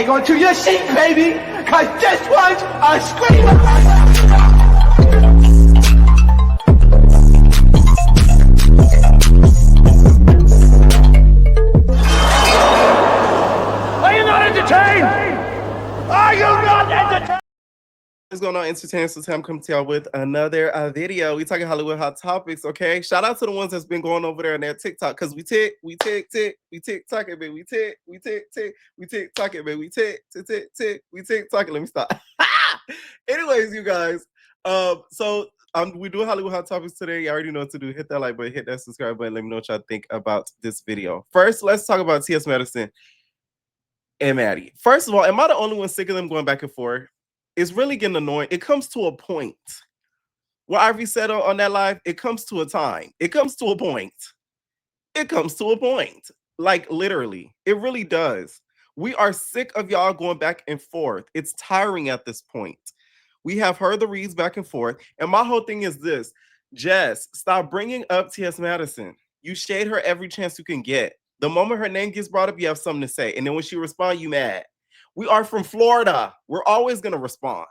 hang on to your seat, baby, because this one's a screamer. Are you not entertained? Are you not entertained? What's going on, entertainers? So I'm coming to y'all with another video. We talking Hollywood hot topics, okay? Shout out to the ones that's been going over there on their TikTok, because we talking, baby. We talking, baby. We talking. Let me stop. Anyways, you guys, we do Hollywood hot topics today. You already know what to do. Hit that like button, hit that subscribe button. Let me know what y'all think about this video. First, let's talk about T.S. Madison and Maddie. First of all, am I the only one sick of them going back and forth? It's really getting annoying. It comes to a point. What Ivy said on that live, it comes to a time. It comes to a point. It comes to a point. Like, literally. It really does. We are sick of y'all going back and forth. It's tiring at this point. We have heard the reads back and forth. And my whole thing is this. Jess, stop bringing up T.S. Madison. You shade her every chance you can get. The moment her name gets brought up, you have something to say. And then when she responds, you mad. We are from Florida. We're always going to respond.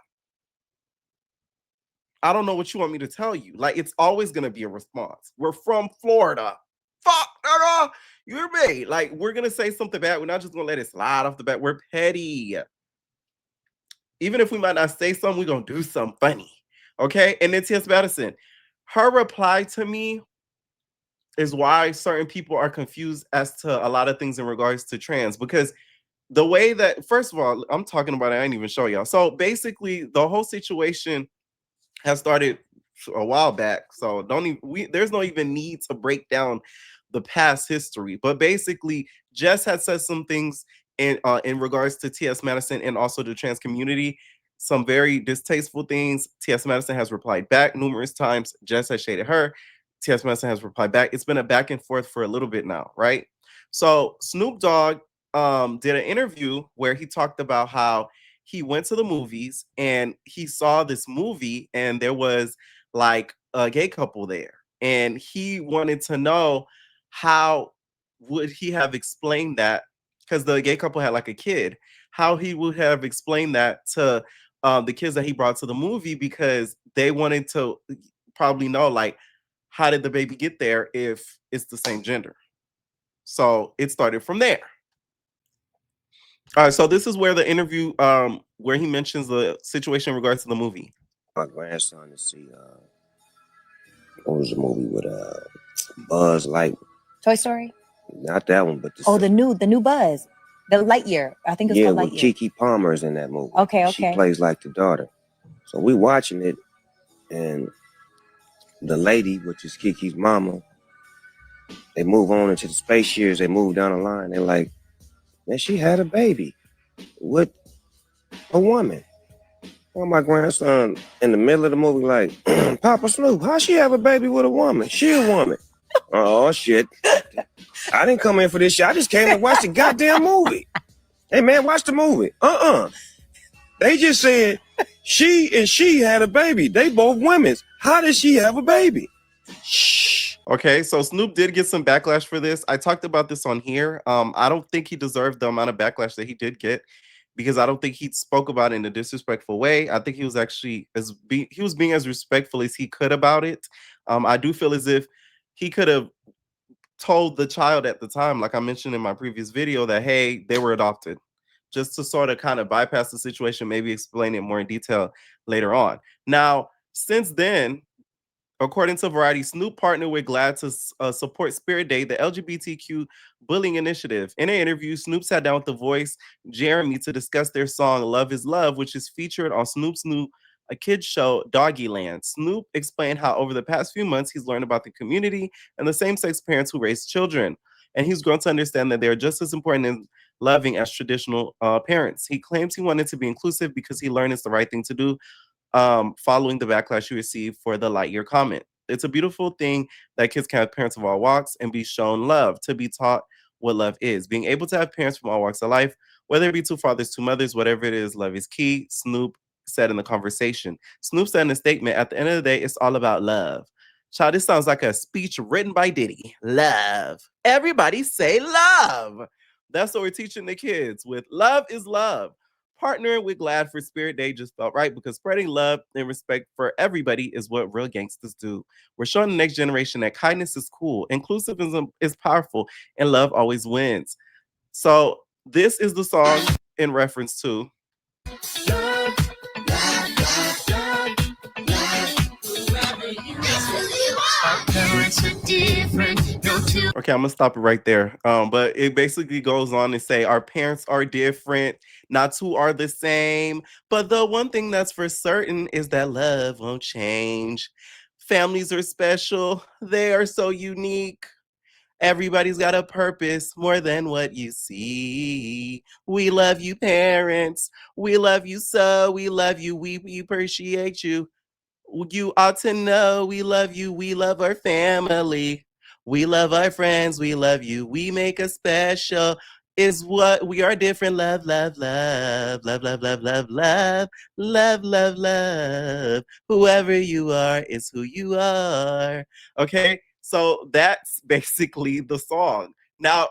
I don't know what you want me to tell you. Like, it's always going to be a response. We're from Florida. Fuck, you're me. Like, we're going to say something bad. We're not just going to let it slide off the bat. We're petty. Even if we might not say something, we're going to do something funny. Okay? And then T.S. Madison, her reply to me is why certain people are confused as to a lot of things in regards to trans. Because the way that, first of all, I'm talking about it, I ain't even show y'all. So basically, the whole situation has started a while back. So there's no even need to break down the past history. But basically, Jess had said some things in regards to T.S. Madison and also the trans community, some very distasteful things. T.S. Madison has replied back numerous times. Jess has shaded her. T.S. Madison has replied back. It's been a back and forth for a little bit now, right? So Snoop Dogg did an interview where he talked about how he went to the movies and he saw this movie and there was like a gay couple there, and he wanted to know how would he have explained that, because the gay couple had like a kid, how he would have explained that to the kids that he brought to the movie, because they wanted to probably know, like, how did the baby get there if it's the same gender? So it started from there. All right, so this is where the interview, where he mentions the situation in regards to the movie. My grandson to see, what was the movie with Buzz Lightyear? Toy Story? Not that one, but the new Buzz, the Lightyear. I think it's called Lightyear. Yeah, Keke Palmer's in that movie. Okay. She plays like the daughter. So we watching it, and the lady, which is Keke's mama, they move on into the space years. They move down the line. They're like, man, she had a baby with a woman. Well, my grandson in the middle of the movie like, Papa Snoop, how she have a baby with a woman? She a woman. Oh, shit. I didn't come in for this shit. I just came to watch the goddamn movie. Hey, man, watch the movie. They just said she had a baby. They both women. How did she have a baby? Shh. Okay, so Snoop did get some backlash for this. I talked about this on here. I don't think he deserved the amount of backlash that he did get, because I don't think he spoke about it in a disrespectful way. I think he was actually being as respectful as he could about it. I do feel as if he could have told the child at the time, like I mentioned in my previous video, that, hey, they were adopted, just to sort of kind of bypass the situation, maybe explain it more in detail later on. Now, since then, according to Variety, Snoop partnered with GLAAD to support Spirit Day, the LGBTQ bullying initiative. In an interview, Snoop sat down with The Voice, Jeremy, to discuss their song Love is Love, which is featured on Snoop's new kids show, Doggyland. Snoop explained how over the past few months, he's learned about the community and the same-sex parents who raise children. And he's grown to understand that they're just as important and loving as traditional parents. He claims he wanted to be inclusive because he learned it's the right thing to do, following the backlash he received for the Lightyear comment. It's a beautiful thing that kids can have parents of all walks and be shown love, to be taught what love is. Being able to have parents from all walks of life, whether it be two fathers, two mothers, whatever it is, love is key, Snoop said in the conversation. Snoop said in a statement, at the end of the day, it's all about love. Child, this sounds like a speech written by Diddy. Love. Everybody say love. That's what we're teaching the kids with Love is Love. Partnering with Glad for Spirit Day just felt right because spreading love and respect for everybody is what real gangsters do. We're showing the next generation that kindness is cool, inclusivism is powerful, and love always wins. So this is the song in reference to. Okay, I'm gonna stop it right there. But it basically goes on to say our parents are different, not two are the same. But the one thing that's for certain is that love won't change. Families are special, they are so unique. Everybody's got a purpose more than what you see. We love you, parents. We love you so. We love you. We appreciate you. You ought to know we love you. We love our family. We love our friends. We love you. We make us special. Is what we are different. Love, love, love, love, love, love, love, love, love, love, love. Whoever you are is who you are. Okay, so that's basically the song. Now,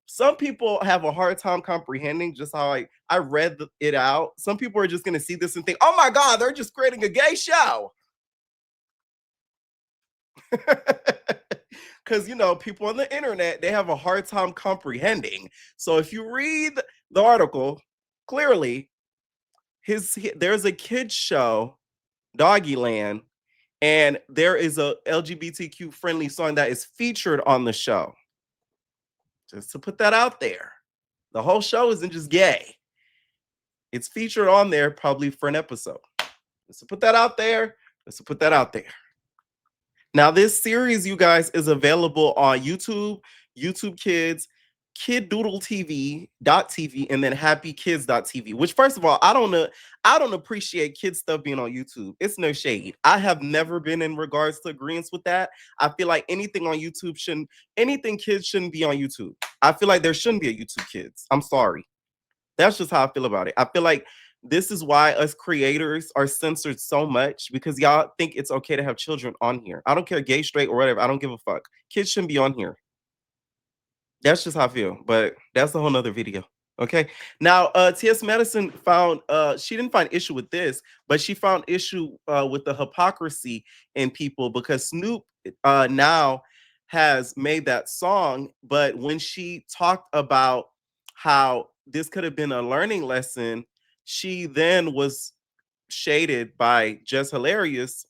some people have a hard time comprehending just how I read it out. Some people are just gonna see this and think, "Oh my God, they're just creating a gay show." Because people on the internet, they have a hard time comprehending. So if you read the article clearly, there's a kids show, Doggyland, and there is a LGBTQ friendly song that is featured on the show. Just to put that out there, the whole show isn't just gay. It's featured on there probably for an episode. Just to put that out there. Just to put that out there. Now, this series, you guys, is available on YouTube, YouTube Kids, KidDoodleTV.tv, and then HappyKids.tv. Which, first of all, I don't appreciate kids stuff being on YouTube. It's no shade. I have never been in regards to agreements with that. I feel like anything on YouTube anything kids shouldn't be on YouTube. I feel like there shouldn't be a YouTube Kids. I'm sorry. That's just how I feel about it. I feel like this is why us creators are censored so much because y'all think it's okay to have children on here. I don't care, gay, straight, or whatever. I don't give a fuck. Kids shouldn't be on here. That's just how I feel. But that's a whole nother video. Okay. Now, T.S. Madison found she didn't find issue with this, but she found issue with the hypocrisy in people because Snoop now has made that song. But when she talked about how this could have been a learning lesson, she then was shaded by Jess Hilarious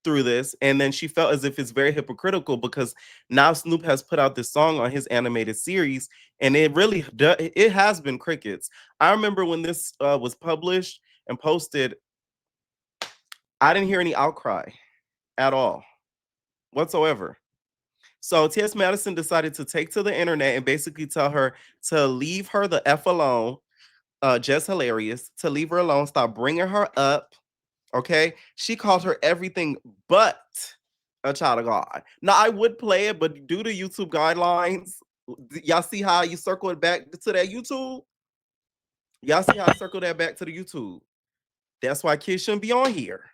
through this, and then she felt as if it's very hypocritical because now Snoop has put out this song on his animated series, and it has been crickets. I remember when this was published and posted, I didn't hear any outcry at all whatsoever. So T.S. Madison decided to take to the internet and basically tell her to leave her the F alone, Jess Hilarious, to leave her alone, stop bringing her up. Okay, she called her everything but a child of God. Now I would play it, but due to YouTube guidelines, y'all see how you circle it back to that YouTube? Y'all see how I circle that back to the YouTube? That's why kids shouldn't be on here.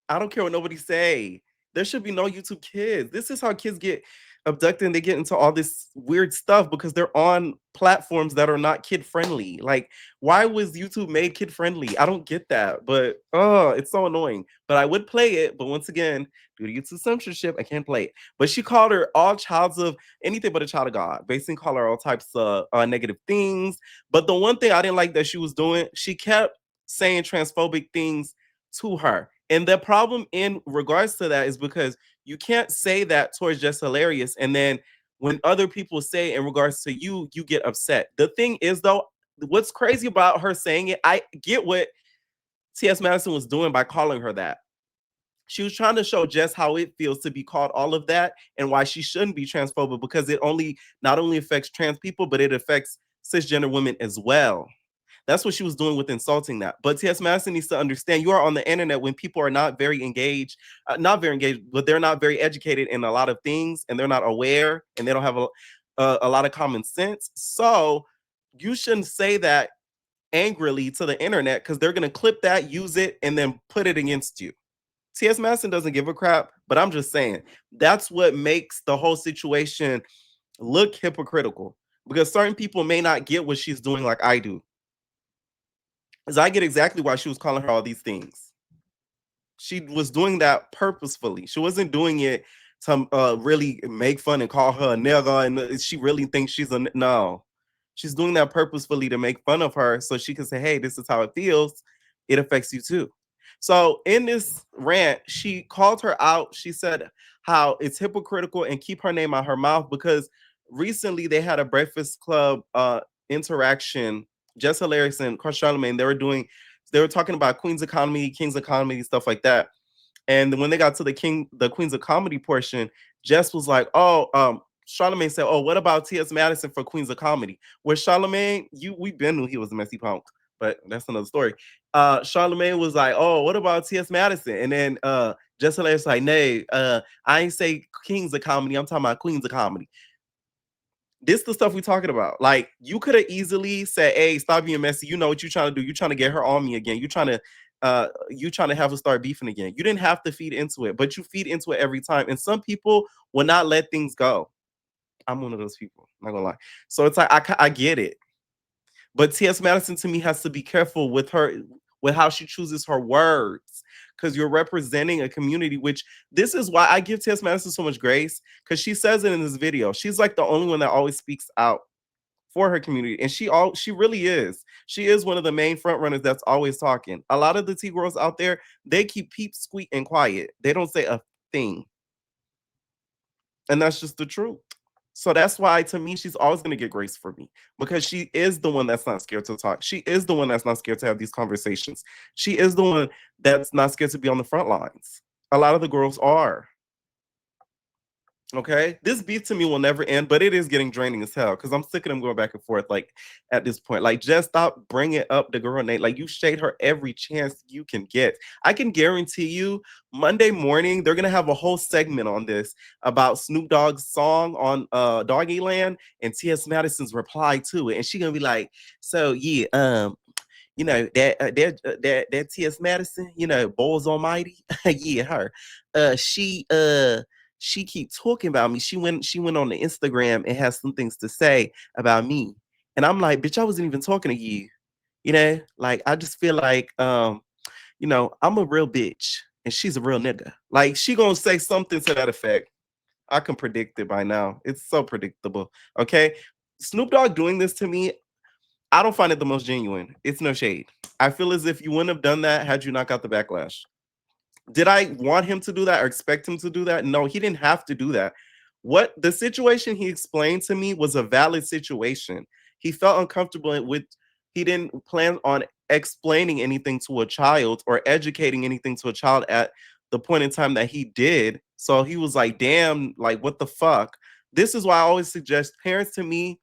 I don't care what nobody say. There should be no YouTube Kids. This is how kids get abducted and they get into all this weird stuff because they're on platforms that are not kid friendly. Like, why was YouTube made kid friendly? I don't get that, but it's so annoying. But I would play it, but once again, due to YouTube censorship, I can't play it. But she called her all childs of anything but a child of God. Basically, call her all types of negative things. But the one thing I didn't like that she was doing, she kept saying transphobic things to her. And the problem in regards to that is because you can't say that towards Just Hilarious. And then when other people say in regards to you, you get upset. The thing is, though, what's crazy about her saying it, I get what T.S. Madison was doing by calling her that. She was trying to show Jess how it feels to be called all of that and why she shouldn't be transphobic because it not only affects trans people, but it affects cisgender women as well. That's what she was doing with insulting that. But T.S. Madison needs to understand you are on the internet when people are not very engaged, but they're not very educated in a lot of things and they're not aware and they don't have a lot of common sense. So you shouldn't say that angrily to the internet because they're going to clip that, use it, and then put it against you. T.S. Madison doesn't give a crap, but I'm just saying that's what makes the whole situation look hypocritical. because certain people may not get what she's doing like I do. Because I get exactly why she was calling her all these things. She was doing that purposefully. She wasn't doing it to really make fun and call her a nigga, and she really thinks she's no. She's doing that purposefully to make fun of her so she can say, hey, this is how it feels. It affects you too. So in this rant, she called her out. She said how it's hypocritical and keep her name out her mouth because recently they had a Breakfast Club interaction. Jess Hilarious and Charlamagne, they were talking about Queens of Comedy, Kings of Comedy, stuff like that. And when they got to the Queens of Comedy portion, Jess was like, Charlamagne said, oh, what about T.S. Madison for Queens of Comedy? Where Charlamagne, we been knew he was a messy punk, but that's another story. Charlamagne was like, oh, what about T.S. Madison? And then Jess Hilarious like, nay, I ain't say Kings of Comedy, I'm talking about Queens of Comedy. This the stuff we're talking about. Like, you could have easily said, hey, stop being messy. You know what you're trying to do. You're trying to get her on me again. You're trying to have her start beefing again. You didn't have to feed into it, but you feed into it every time. And some people will not let things go. I'm one of those people, not gonna lie. So it's like, I get it. But T.S. Madison to me has to be careful with how she chooses her words, because you're representing a community, which this is why I give T.S. Madison so much grace, because she says it in this video. She's like the only one that always speaks out for her community. And she really is. She is one of the main front runners that's always talking. A lot of the T girls out there, they keep peep, squeak, and quiet. They don't say a thing. And that's just the truth. So that's why, to me, she's always going to get grace for me, because she is the one that's not scared to talk. She is the one that's not scared to have these conversations. She is the one that's not scared to be on the front lines. A lot of the girls are. Okay, this beef to me will never end, but it is getting draining as hell because I'm sick of them going back and forth. Like, at this point, like, just stop bringing up the girl Nate. Like, you shade her every chance you can get. I can guarantee you, Monday morning they're gonna have a whole segment on this about Snoop Dogg's song on Doggy Land and T.S. Madison's reply to it, and she gonna be like, "So yeah, you know that T.S. Madison, you know, Balls Almighty, yeah, her, she keep talking about me. She went on the Instagram and has some things to say about me. And I'm like, bitch, I wasn't even talking to you. You know, like, I just feel like, you know, I'm a real bitch and she's a real nigga. Like, she gonna say something to that effect. I can predict it by now. It's so predictable. Okay. Snoop Dogg doing this to me, I don't find it the most genuine. It's no shade. I feel as if you wouldn't have done that had you not got the backlash. Did I want him to do that or expect him to do that? No, he didn't have to do that. What the situation he explained to me was a valid situation. He felt uncomfortable with, he didn't plan on explaining anything to a child or educating anything to a child at the point in time that he did. So he was like, damn, like, what the fuck? This is why I always suggest parents, to me,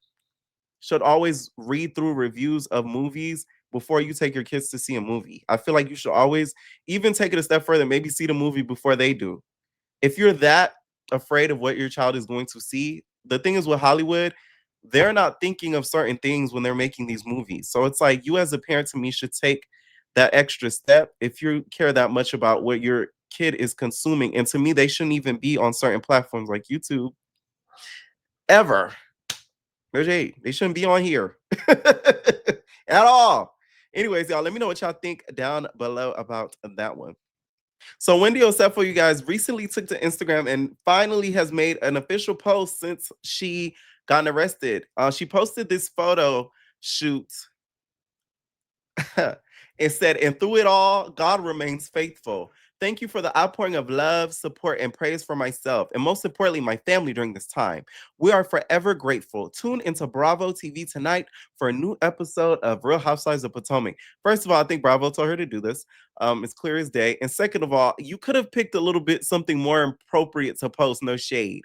should always read through reviews of movies before you take your kids to see a movie. I feel like you should always even take it a step further, maybe see the movie before they do. If you're that afraid of what your child is going to see, the thing is with Hollywood, they're not thinking of certain things when they're making these movies. So it's like, you as a parent, to me, should take that extra step if you care that much about what your kid is consuming. And to me, they shouldn't even be on certain platforms like YouTube ever. They shouldn't be on here at all. Anyways, y'all, let me know what y'all think down below about that one. So Wendy Osefo, you guys, recently took to Instagram and finally has made an official post since she got arrested. She posted this photo shoot and said, and through it all, God remains faithful. Thank you for the outpouring of love, support, and praise for myself, and most importantly, my family during this time. We are forever grateful. Tune into Bravo TV tonight for a new episode of Real Housewives of Potomac. First of all, I think Bravo told her to do this. It's clear as day. And second of all, you could have picked a little bit something more appropriate to post. No shade.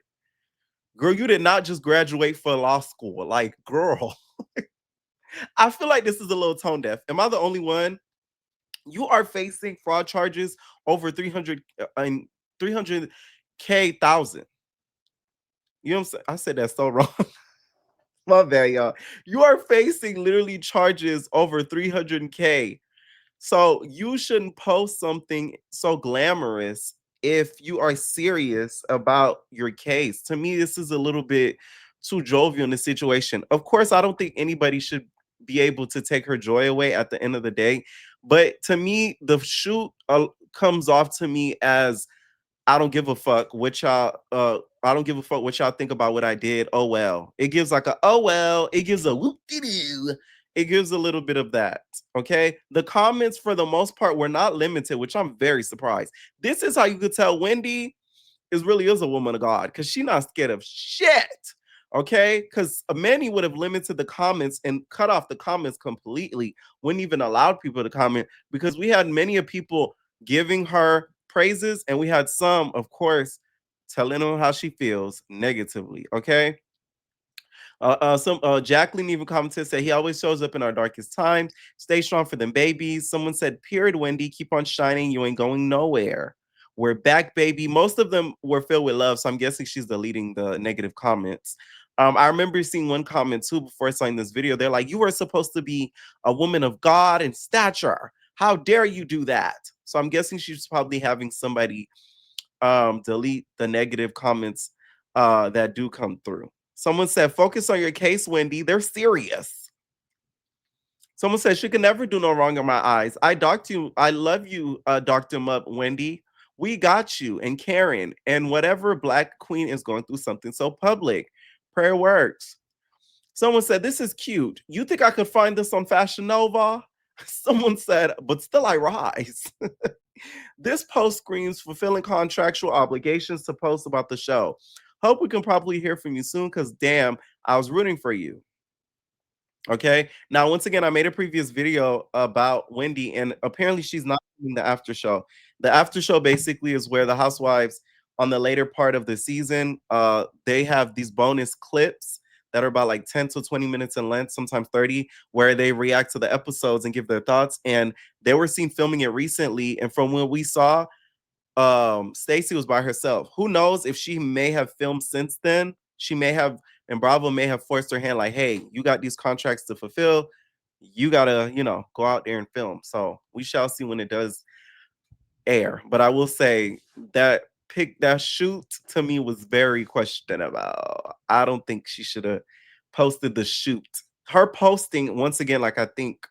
Girl, you did not just graduate for law school. Like, girl. I feel like this is a little tone deaf. Am I the only one? You are facing fraud charges over 300K thousand. You know what I'm saying? I said that so wrong. My bad, y'all. You are facing literally charges over 300K. So you shouldn't post something so glamorous if you are serious about your case. To me, this is a little bit too jovial in the situation. Of course, I don't think anybody should be able to take her joy away at the end of the day. But to me, the shoot comes off to me as I don't give a fuck what y'all I don't give a fuck what y'all think about what I did. Oh well. It gives like a oh well, it gives a whoop de doo. It gives a little bit of that. Okay. The comments for the most part were not limited, which I'm very surprised. This is how you could tell Wendy really is a woman of God because she's not scared of shit. Okay, because many would have limited the comments and cut off the comments completely, wouldn't even allow people to comment because we had many of people giving her praises and we had some, of course, telling her how she feels negatively. Okay. Some Jacqueline even commented, said he always shows up in our darkest times. Stay strong for them babies. Someone said, period, Wendy, keep on shining. You ain't going nowhere. We're back, baby. Most of them were filled with love, so I'm guessing she's deleting the negative comments. I remember seeing one comment too before I saw this video. They're like, you were supposed to be a woman of God and stature. How dare you do that? So I'm guessing she's probably having somebody delete the negative comments that do come through. Someone said, focus on your case, Wendy. They're serious. Someone said, she can never do no wrong in my eyes. I love you, Dr. Mup, Wendy. We got you. And Karen, and whatever Black queen is going through something so public. Prayer works. Someone said, this is cute. You think I could find this on Fashion Nova? Someone said, but still I rise. This post screams fulfilling contractual obligations to post about the show. Hope we can probably hear from you soon because damn, I was rooting for you. Okay. Now, once again, I made a previous video about Wendy, and apparently she's not doing the after show. The after show basically is where the housewives on the later part of the season, they have these bonus clips that are about like 10 to 20 minutes in length, sometimes 30, where they react to the episodes and give their thoughts. And they were seen filming it recently. And from what we saw, Stacey was by herself. Who knows if she may have filmed since then? She may have, and Bravo may have forced her hand, like, hey, you got these contracts to fulfill. You gotta, go out there and film. So we shall see when it does air. But I will say that that shoot to me was very questionable. I don't think she should have posted the shoot. Her posting, once again, like I think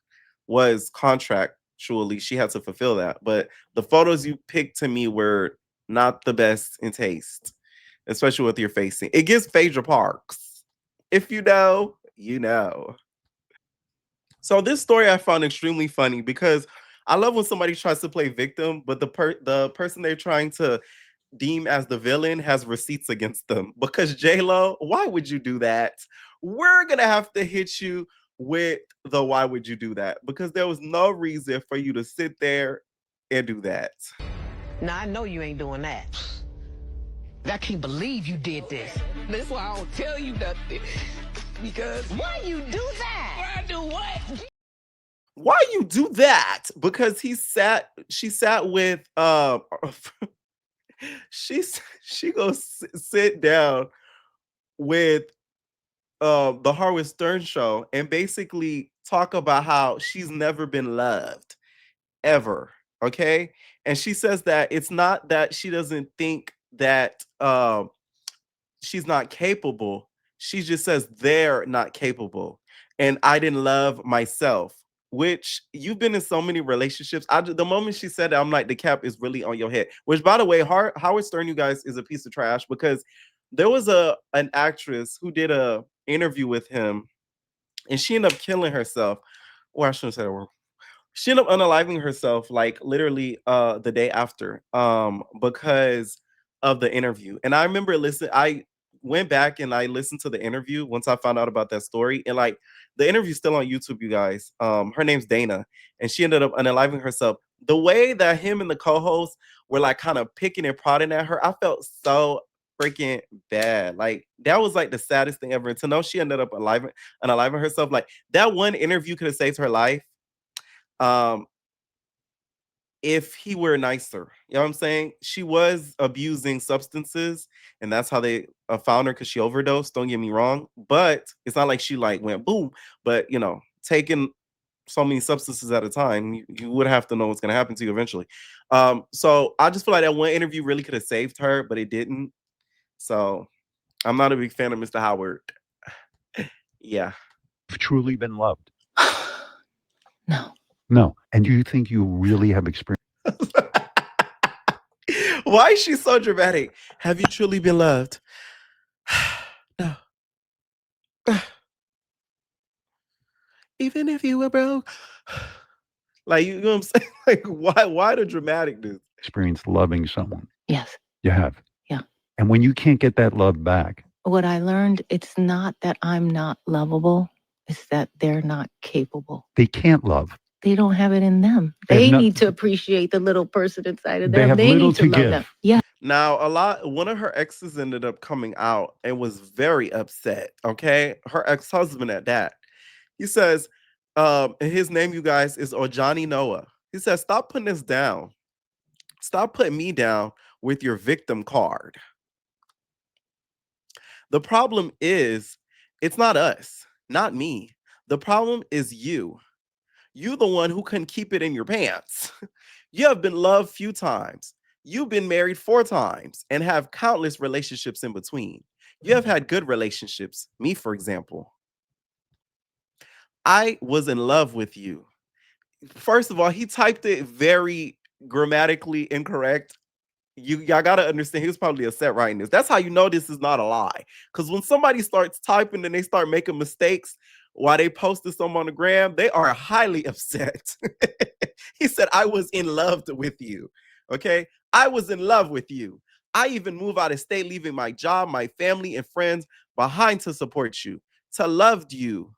was contractually, she had to fulfill that. But the photos you picked to me were not the best in taste, especially with your facing. It gives Phaedra Parks. If you know, you know. So this story I found extremely funny because I love when somebody tries to play victim, but the person they're trying to deem as the villain has receipts against them. Because JLO, why would you do that? We're gonna have to hit you with the why would you do that? Because there was no reason for you to sit there and do that. Now I know you ain't doing that. I can't believe you did this. That's why I don't tell you nothing. Because why you do that? Why I do what? Why you do that? Because she sat with she goes sit down with the Howard Stern show and basically talk about how she's never been loved ever. Okay. And she says that it's not that she doesn't think that she's not capable. She just says they're not capable. And I didn't love myself, which you've been in so many relationships. The moment she said that, I'm like, the cap is really on your head. Which, by the way, Howard Stern, you guys, is a piece of trash because there was an actress who did a interview with him and she ended up killing herself. Or I shouldn't say that word. She ended up unaliving herself like literally the day after because of the interview. And I remember I went back and I listened to the interview once I found out about that story. And like the interview's still on YouTube, you guys. Her name's Dana, and she ended up unaliving herself. The way that him and the co-hosts were like kind of picking and prodding at her, I felt so freaking bad. Like that was like the saddest thing ever. And to know she ended up unaliving herself, like that one interview could have saved her life. If he were nicer, you know what I'm saying? She was abusing substances, and that's how they found her because she overdosed. Don't get me wrong, but it's not like she like went boom. But taking so many substances at a time, you would have to know what's gonna happen to you eventually. So I just feel like that one interview really could have saved her, but it didn't. So I'm not a big fan of Mr. Howard. Yeah. You've truly been loved? No. No. And do you think you really have experienced? Why is she so dramatic? Have you truly been loved? No. Even if you were broke. Like, you know what I'm saying? Like, why the dramaticness? Experienced loving someone? Yes. You have? Yeah. And when you can't get that love back, What I learned, it's not that I'm not lovable, it's that they're not capable. they can't love. They don't have it in them. They have They need to appreciate the little person inside of They them. have They little need to to love them. give. Yeah. Now, one of her exes ended up coming out and was very upset. Okay. Her ex-husband at that. He says, and his name, you guys, is Ojani Noah. He says, stop putting this down. Stop putting me down with your victim card. The problem is, it's not us, not me. The problem is you. You the one who couldn't keep it in your pants. You have been loved few times. You've been married 4 times and have countless relationships in between. You have had good relationships. Me, for example. I was in love with you. First of all, he typed it very grammatically incorrect. Y'all gotta understand, he was probably upset writing this. That's how you know this is not a lie. Because when somebody starts typing and they start making mistakes while they posted some on the gram, they are highly upset. He said, I was in love with you. Okay. I was in love with you. I even move out of state, leaving my job, my family, and friends behind to support you, to love you,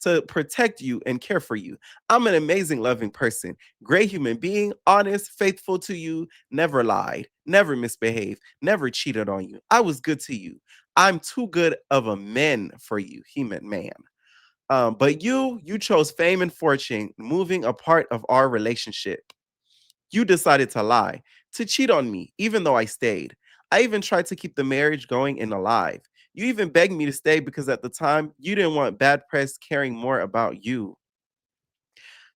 to protect you and care for you. I'm an amazing, loving person, great human being, honest, faithful to you, never lied, never misbehaved, never cheated on you. I was good to you. I'm too good of a man for you. He meant man. But you chose fame and fortune, moving a part of our relationship. You decided to lie, to cheat on me, even though I stayed. I even tried to keep the marriage going and alive. You even begged me to stay because at the time you didn't want bad press caring more about you.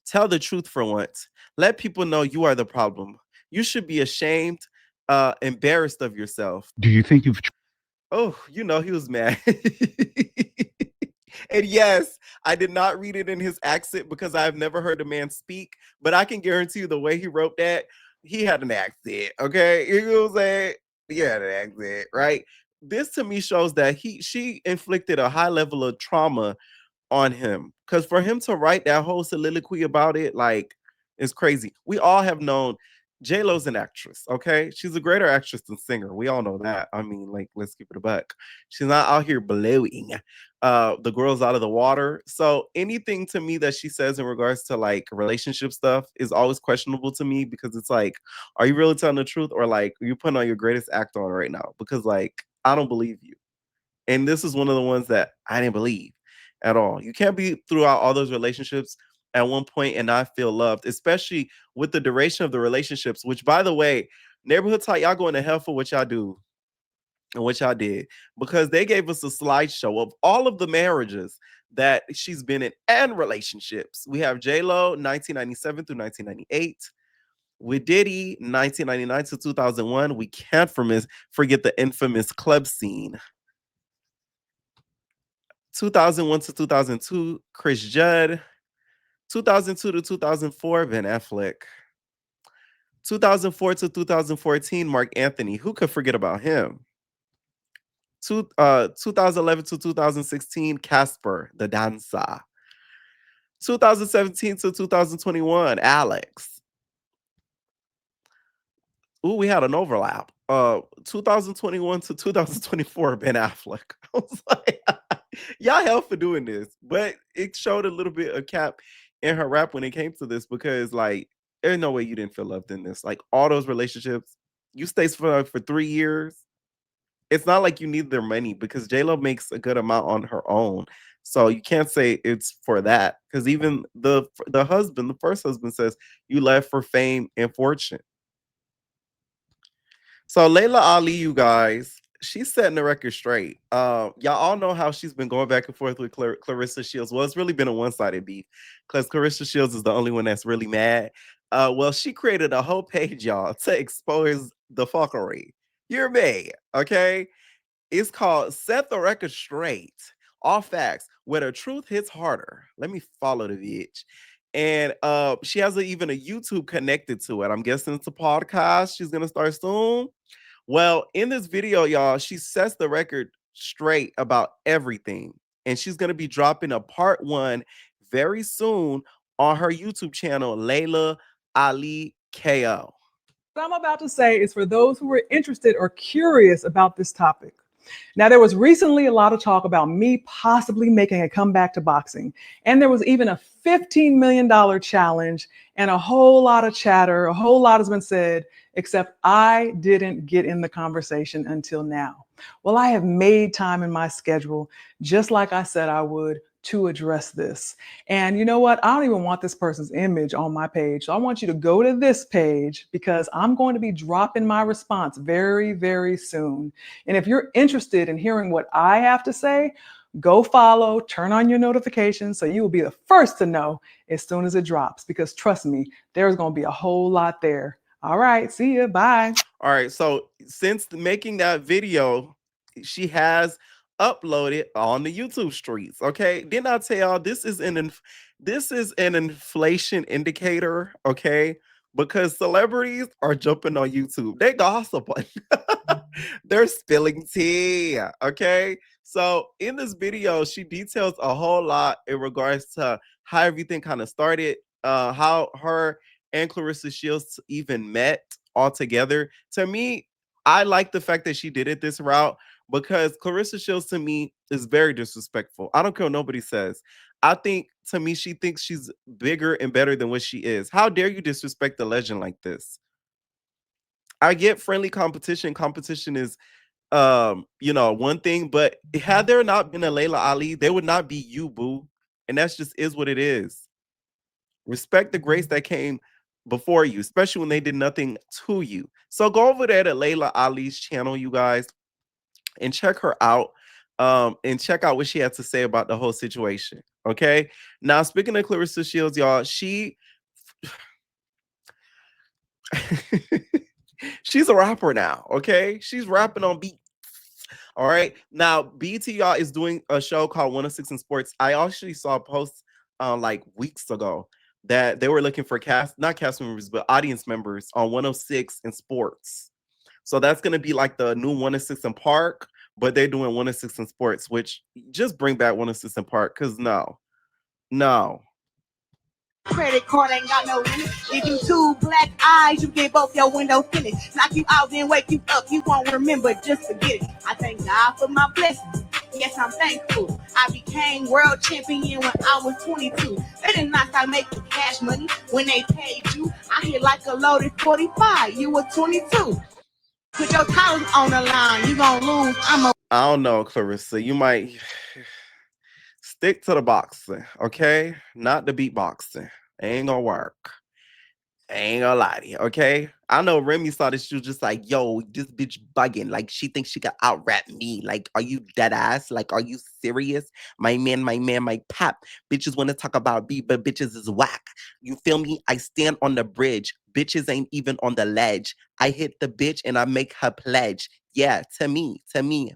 Tell the truth for once. Let people know you are the problem. You should be ashamed, embarrassed of yourself. Do you think you've Oh, you know, he was mad. And yes, I did not read it in his accent because I've never heard a man speak, but I can guarantee you the way he wrote that, he had an accent. Okay. You know what I'm saying? He had an accent, right? This to me shows that she inflicted a high level of trauma on him. Because for him to write that whole soliloquy about it, like, it's crazy. We all have known JLo's an actress, okay? She's a greater actress than singer. We all know that. I mean, like, let's keep it a buck. She's not out here blowing the girls out of the water. So anything to me that she says in regards to like relationship stuff is always questionable to me because it's like, are you really telling the truth or like are you putting on your greatest act on right now? Because like I don't believe you. And this is one of the ones that I didn't believe at all. You can't be throughout all those relationships at one point and not feel loved, especially with the duration of the relationships, which by the way, neighborhood talk, y'all going to hell for what y'all do and what y'all did, because they gave us a slideshow of all of the marriages that she's been in and relationships. We have JLo 1997 through 1998. With Diddy 1999 to 2001. We can't forget the infamous club scene. 2001 to 2002, Chris Judd. 2002 to 2004, Ben Affleck. 2004 to 2014, Mark Anthony. Who could forget about him? 2011 to 2016, Casper, the dancer. 2017 to 2021, Alex. Ooh, we had an overlap. 2021 to 2024, Ben Affleck. I was like, y'all hell for doing this, but it showed a little bit of cap in her rap when it came to this because, like, there's no way you didn't feel loved in this. Like, all those relationships, you stayed for 3 years. It's not like you need their money because JLo makes a good amount on her own. So you can't say it's for that because even the husband, the first husband says you left for fame and fortune. So Laila Ali, you guys, she's setting the record straight. Y'all all know how she's been going back and forth with Claressa Shields. Well, it's really been a one-sided beef because Claressa Shields is the only one that's really mad. Well, she created a whole page, y'all, to expose the fuckery. You're me, okay? It's called Set the Record Straight. All facts. Where the truth hits harder. Let me follow the bitch. And she has even a YouTube connected to it. I'm guessing it's a podcast she's gonna start soon. Well, in this video, y'all, she sets the record straight about everything. And she's gonna be dropping a part 1 very soon on her YouTube channel, Laila Ali KO. What I'm about to say is for those who are interested or curious about this topic. Now, there was recently a lot of talk about me possibly making a comeback to boxing. And there was even a $15 million challenge and a whole lot of chatter. A whole lot has been said, except I didn't get in the conversation until now. Well, I have made time in my schedule, just like I said I would, to address this. And you know what? I don't even want this person's image on my page. So I want you to go to this page because I'm going to be dropping my response very, very soon. And if you're interested in hearing what I have to say, go follow, turn on your notifications so you will be the first to know as soon as it drops. Because trust me, there's going to be a whole lot there. All right, see you. Bye. All right, so since making that video, she has uploaded on the YouTube streets. Okay, didn't I tell y'all this is an inflation indicator? Okay, because celebrities are jumping on YouTube. They gossip. They're spilling tea. Okay, so in this video, she details a whole lot in regards to how everything kind of started, how her and Claressa Shields even met all together. To me, I like the fact that she did it this route because Claressa Shields to me is very disrespectful. I don't care what nobody says. I think to me, she thinks she's bigger and better than what she is. How dare you disrespect the legend like this? I get friendly competition. Competition is one thing, but had there not been a Laila Ali, there would not be you, boo. And that's just is what it is. Respect the grace that came before you, especially when they did nothing to you. So go over there to Laila Ali's channel, you guys, and check her out. And check out what she had to say about the whole situation. Okay. Now, speaking of Claressa Shields, y'all, she's a rapper now. Okay. She's rapping on beat. All right. Now, BT, y'all, is doing a show called 106 in Sports. I actually saw a post like weeks ago that they were looking for not cast members, but audience members on 106 in Sports. So that's going to be like the new 106 in Park, but they're doing 106 in Sports, which just bring back 106 in Park because no. Credit card ain't got no limit. If you two black eyes, you get both your windows tinted. Knock you out, then wake you up. You won't remember, just forget it. I thank God for my blessings. Yes, I'm thankful. I became world champion when I was 22. They did not start making cash money when they paid you. I hit like a loaded 45. You were 22. Put your titles on the line. You gonna lose. I don't know, Claressa. You might stick to the boxing, okay? Not the beatboxing. Ain't gonna work. Ain't gonna lie to you, okay? I know Remy saw this. She was just like, yo, this bitch bugging. Like, she thinks she can out rap me. Like, are you dead ass? Like, are you serious? My man, my pap. Bitches want to talk about beat, but bitches is whack. You feel me? I stand on the bridge. Bitches ain't even on the ledge. I hit the bitch and I make her pledge. Yeah, to me,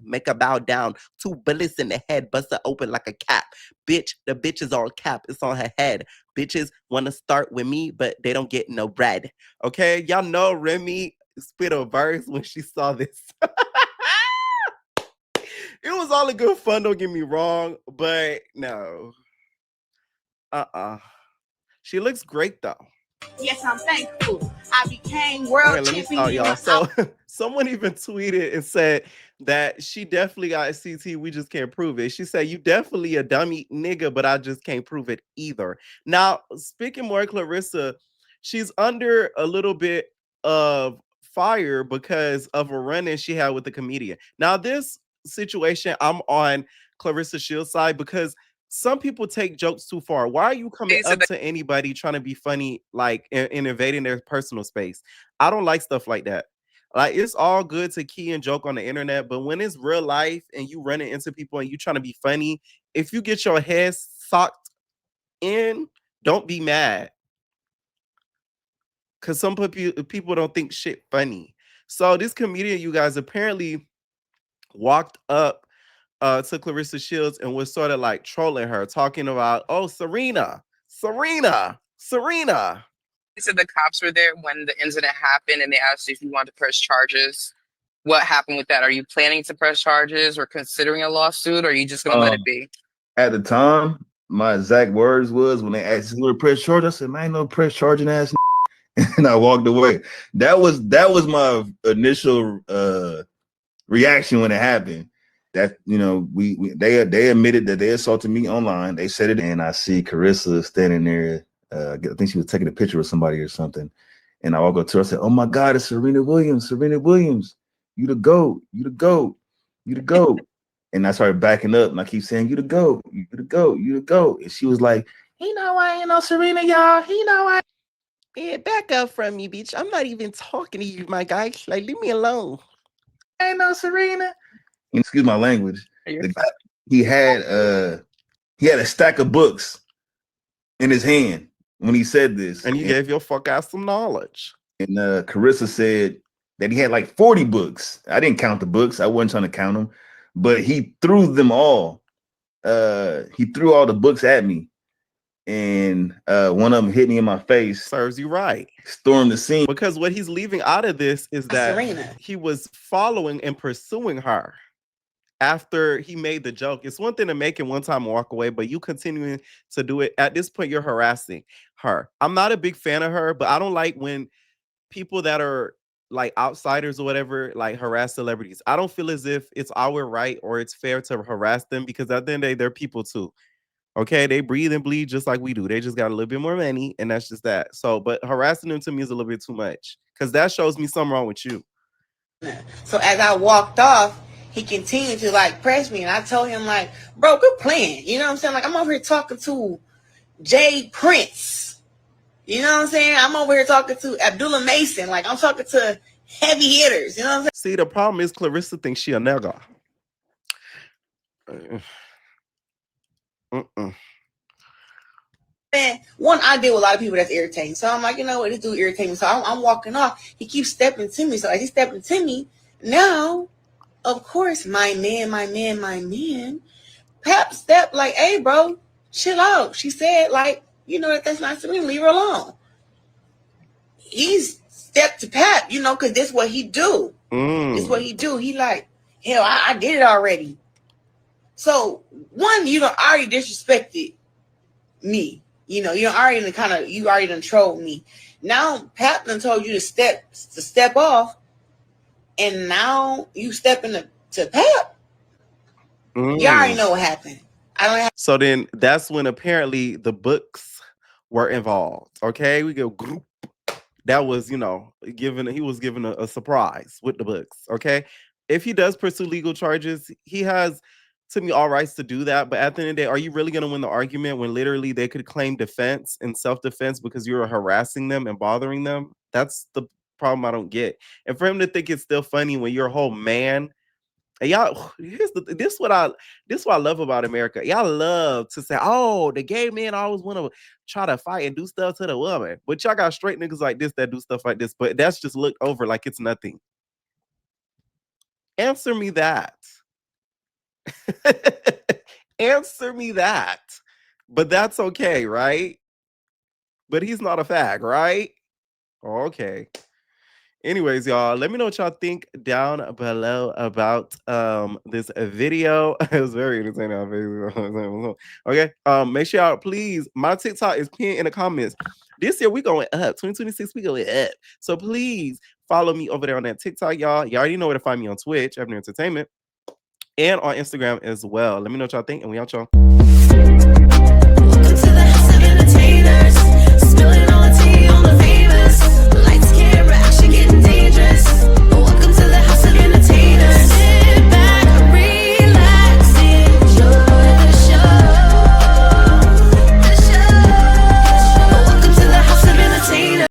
make her bow down. 2 bullets in the head, bust her open like a cap. Bitch, the bitch is all cap. It's on her head. Bitches want to start with me, but they don't get no bread. Okay, y'all know Remy spit a verse when she saw this. It was all in good fun, don't get me wrong, but no. She looks great though. Yes, I'm thankful. I became world champion. Y'all. So someone even tweeted and said that she definitely got a CT. We just can't prove it. She said, you definitely a dummy nigga, but I just can't prove it either. Now, speaking more Claressa, she's under a little bit of fire because of a run-in she had with the comedian. Now, this situation, I'm on Claressa Shields' side because some people take jokes too far. Why are you coming up to anybody trying to be funny, like and invading their personal space? I don't like stuff like that. Like, it's all good to key and joke on the internet, but when it's real life and you running into people and you trying to be funny, if you get your head socked in, don't be mad. Because some people don't think shit funny. So this comedian, you guys, apparently walked up to Claressa Shields and was sort of like trolling her, talking about, oh, Serena. So the cops were there when the incident happened and they asked you if you wanted to press charges. What happened with that? Are you planning to press charges or considering a lawsuit, or are you just gonna let it be? At the time, my exact words was when they asked me to press charge, I said, man, I ain't no press charging ass. And I walked away. That was my initial reaction when it happened. That, you know, they admitted that they assaulted me online. They said it, and I see Claressa standing there. I think she was taking a picture with somebody or something. And I walk up to her, I said, oh my God, it's Serena Williams. You the GOAT. And I started backing up and I keep saying, you the GOAT. And she was like, he know I ain't no Serena, y'all. He know I. Yeah, back up from me, bitch. I'm not even talking to you, my guy. Like, leave me alone. I ain't no Serena. Excuse my language. The guy, he had a stack of books in his hand when he said this. And you gave your fuck ass some knowledge. And Claressa said that he had like 40 books. I didn't count the books. I wasn't trying to count them. But he threw them all. He threw all the books at me. And one of them hit me in my face. Serves you right. Stormed the scene. Because what he's leaving out of this is that Serena. He was following and pursuing her after he made the joke. It's one thing to make it one time and walk away, but you continuing to do it. At this point, you're harassing her. I'm not a big fan of her, but I don't like when people that are like outsiders or whatever, like harass celebrities. I don't feel as if it's our right or it's fair to harass them, because at the end of the day, they're people too. Okay, they breathe and bleed just like we do. They just got a little bit more money, and that's just that. So, but harassing them to me is a little bit too much, because that shows me something wrong with you. So as I walked off, he continued to like press me, and I told him like, bro, quit playing. You know what I'm saying? Like, I'm over here talking to Jay Prince. You know what I'm saying? I'm over here talking to Abdullah Mason. Like, I'm talking to heavy hitters. You know what I'm saying? See, the problem is Claressa thinks she a nigga. Man, one, I deal with a lot of people that's irritating. So I'm like, you know what, this dude irritating me. So I'm walking off. He keeps stepping to me. So as he's stepping to me, now, of course, my man, Pap stepped like, hey, bro, chill out. She said, like, you know, that's not Serena, leave her alone. He's stepped to Pap, you know, because this what he do. This what he do. He like, hell, I did it already. So, one, you don't already disrespected me. You know, you already done trolled me. Now, Pap done told you to step off, and now you stepping to Pap. You already know what happened. So then that's when apparently the books were involved. Okay, we go group. That was, you know, he was given a surprise with the books. Okay, if he does pursue legal charges, he has, to me, all rights to do that. But at the end of the day, are you really going to win the argument when literally they could claim defense and self-defense because you're harassing them and bothering them? That's the problem I don't get. And for him to think it's still funny when you're a whole man. And y'all, this what I love about America. Y'all love to say, oh, the gay men always want to try to fight and do stuff to the woman. But y'all got straight niggas like this that do stuff like this. But that's just looked over like it's nothing. Answer me that. Answer me that. But that's okay, right? But he's not a fag, right? Okay. Anyways, y'all, let me know what y'all think down below about this video. It was very entertaining. Okay. Make sure y'all, please, my TikTok is pinned in the comments. This year we going up. 2026 we going up. So please follow me over there on that TikTok, y'all. You already know where to find me on Twitch, Avenue Entertainment, and on Instagram as well. Let me know what y'all think, and we out, y'all.